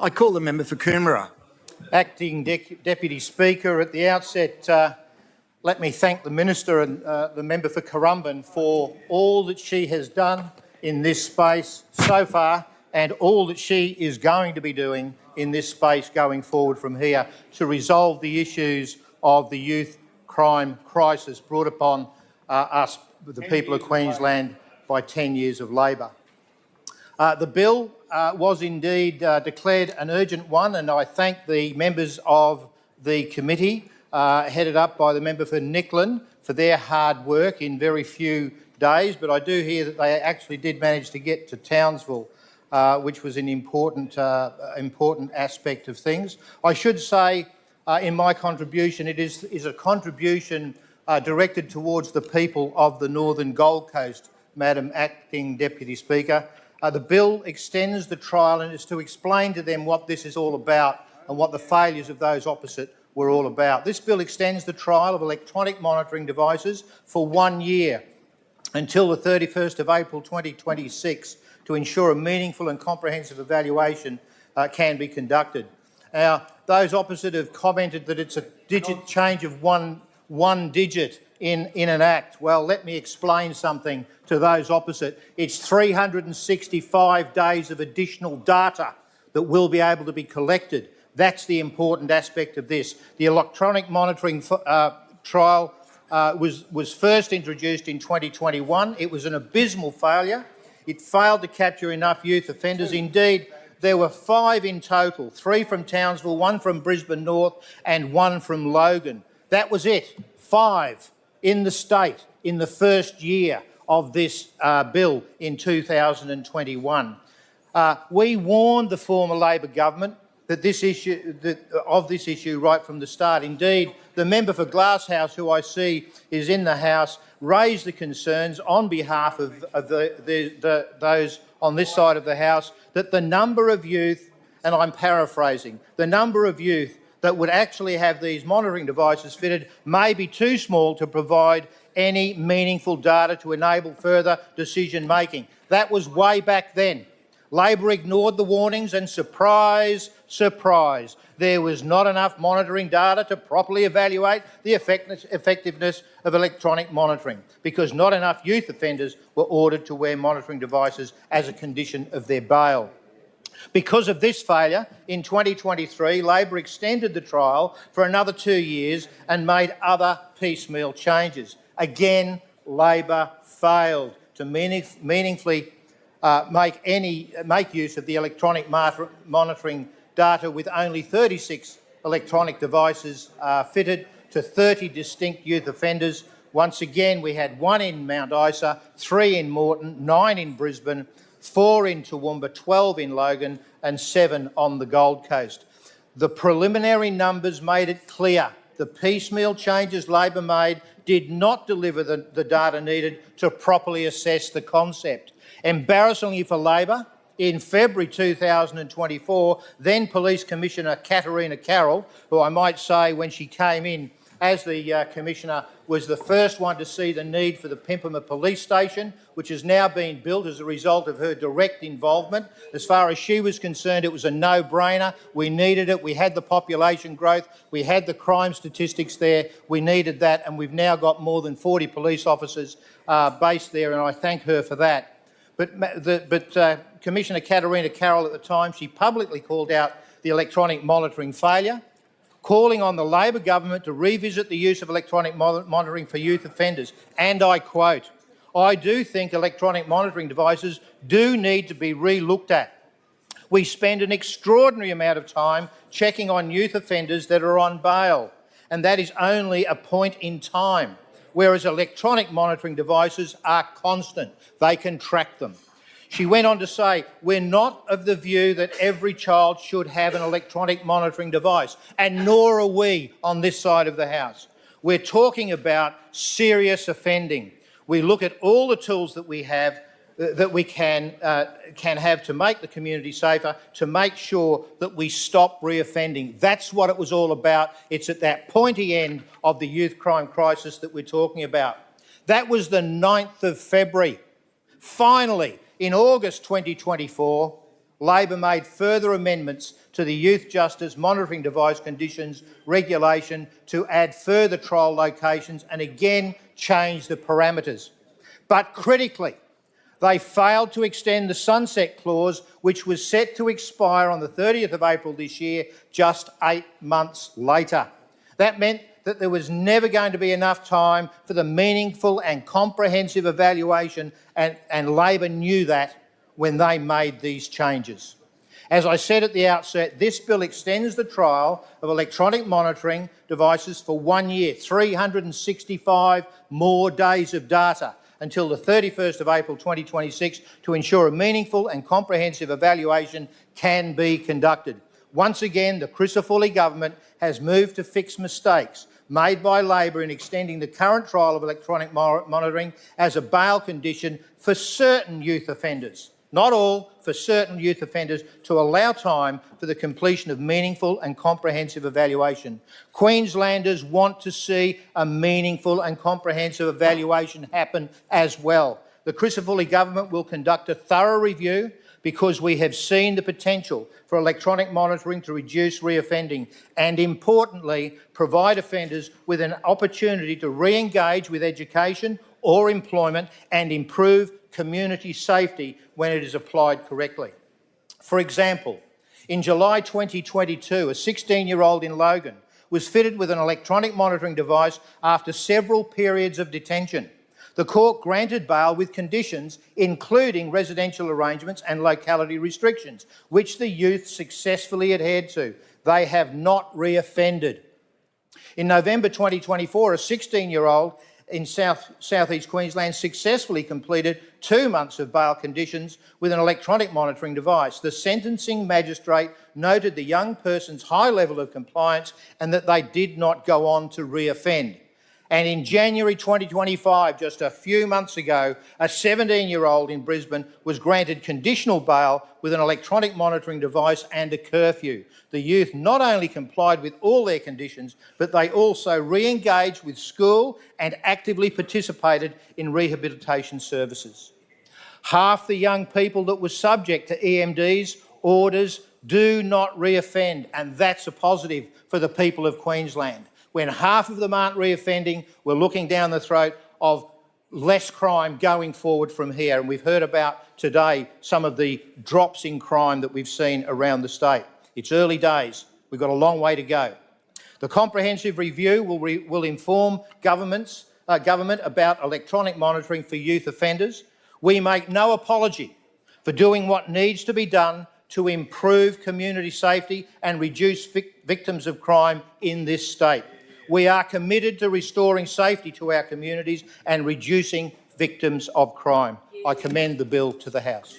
I call the member for Coomera. Acting Deputy Speaker, at the outset, let me thank the Minister and the member for Crandon for all that she has done in this space so far and all that she is going to be doing in this space going forward from here to resolve the issues of the youth crime crisis brought upon us, the people of Queensland, by 10 years of Labor. The bill was indeed declared an urgent one, and I thank the members of the committee, headed up by the member for Nicklin, for their hard work in very few days. But I do hear that they actually did manage to get to Townsville, which was an important aspect of things. I should say, in my contribution, it is a contribution directed towards the people of the Northern Gold Coast, Madam Acting Deputy Speaker. The bill extends the trial and is to explain to them what this is all about and what the failures of those opposite were all about. This bill extends the trial of electronic monitoring devices for 1 year until the 31st of April 2026 to ensure a meaningful and comprehensive evaluation can be conducted. Now, those opposite have commented that it's a change of one digit in an act. Well, let me explain something to those opposite. It's 365 days of additional data that will be able to be collected. That's the important aspect of this. The electronic monitoring trial was first introduced in 2021. It was an abysmal failure. It failed to capture enough youth offenders. Indeed, there were 5 in total, 3 from Townsville, 1 from Brisbane North and 1 from Logan. That was it, 5 in the state in the first year of this bill in 2021. We warned the former Labor government that this issue right from the start. Indeed, the member for Glasshouse, who I see is in the House, raised the concerns on behalf of those on this side of the House that the number of youth, and I'm paraphrasing, the number of youth that would actually have these monitoring devices fitted may be too small to provide any meaningful data to enable further decision making. That was way back then. Labor ignored the warnings and surprise, surprise, there was not enough monitoring data to properly evaluate the effectiveness of electronic monitoring because not enough youth offenders were ordered to wear monitoring devices as a condition of their bail. Because of this failure, in 2023, Labor extended the trial for another 2 years and made other piecemeal changes. Again, Labor failed to meaningfully make use of the electronic monitoring data with only 36 electronic devices fitted to 30 distinct youth offenders. Once again, we had 1 in Mount Isa, 3 in Moreton, 9 in Brisbane, 4 in Toowoomba, 12 in Logan and 7 on the Gold Coast. The preliminary numbers made it clear the piecemeal changes Labor made did not deliver the data needed to properly assess the concept. Embarrassingly for Labor, in February 2024, then Police Commissioner Katarina Carroll, who I might say when she came in as the Commissioner was the first one to see the need for the Pimpama Police Station, which has now been built as a result of her direct involvement. As far as she was concerned, it was a no-brainer. We needed it. We had the population growth. We had the crime statistics there. We needed that, and we've now got more than 40 police officers based there, and I thank her for that. But Commissioner Katarina Carroll at the time, she publicly called out the electronic monitoring failure, calling on the Labor government to revisit the use of electronic monitoring for youth offenders. And I quote, "I do think electronic monitoring devices do need to be re-looked at. We spend an extraordinary amount of time checking on youth offenders that are on bail, and that is only a point in time, whereas electronic monitoring devices are constant. They can track them." She went on to say, "We're not of the view that every child should have an electronic monitoring device, and nor are we on this side of the House. We're talking about serious offending. We look at all the tools that we have, that we can have to make the community safer, to make sure that we stop reoffending." That's what it was all about. It's at that pointy end of the youth crime crisis that we're talking about. That was the 9th of February. Finally, in August 2024, Labor made further amendments to the Youth Justice Monitoring Device Conditions regulation to add further trial locations and again change the parameters. But critically, they failed to extend the sunset clause, which was set to expire on the 30th of April this year, just 8 months later. That meant that there was never going to be enough time for the meaningful and comprehensive evaluation, and Labor knew that when they made these changes. As I said at the outset, this bill extends the trial of electronic monitoring devices for 1 year, 365 more days of data, until the 31st of April 2026 to ensure a meaningful and comprehensive evaluation can be conducted. Once again, the Crisafulli government has moved to fix mistakes made by Labor in extending the current trial of electronic monitoring as a bail condition for certain youth offenders. Not all, for certain youth offenders, to allow time for the completion of meaningful and comprehensive evaluation. Queenslanders want to see a meaningful and comprehensive evaluation happen as well. The Crisafulli government will conduct a thorough review because we have seen the potential for electronic monitoring to reduce reoffending and, importantly, provide offenders with an opportunity to re-engage with education or employment and improve community safety when it is applied correctly. For example, in July 2022, a 16-year-old in Logan was fitted with an electronic monitoring device after several periods of detention. The court granted bail with conditions, including residential arrangements and locality restrictions, which the youth successfully adhered to. They have not reoffended. In November 2024, a 16-year-old in southeast Queensland successfully completed 2 months of bail conditions with an electronic monitoring device. The sentencing magistrate noted the young person's high level of compliance and that they did not go on to reoffend. And in January 2025, just a few months ago, a 17-year-old in Brisbane was granted conditional bail with an electronic monitoring device and a curfew. The youth not only complied with all their conditions, but they also re-engaged with school and actively participated in rehabilitation services. Half the young people that were subject to EMD's orders do not reoffend, and that's a positive for the people of Queensland. When half of them aren't reoffending, we're looking down the throat of less crime going forward from here. And we've heard about today some of the drops in crime that we've seen around the state. It's early days. We've got a long way to go. The comprehensive review will inform government about electronic monitoring for youth offenders. We make no apology for doing what needs to be done to improve community safety and reduce victims of crime in this state. We are committed to restoring safety to our communities and reducing victims of crime. I commend the bill to the House.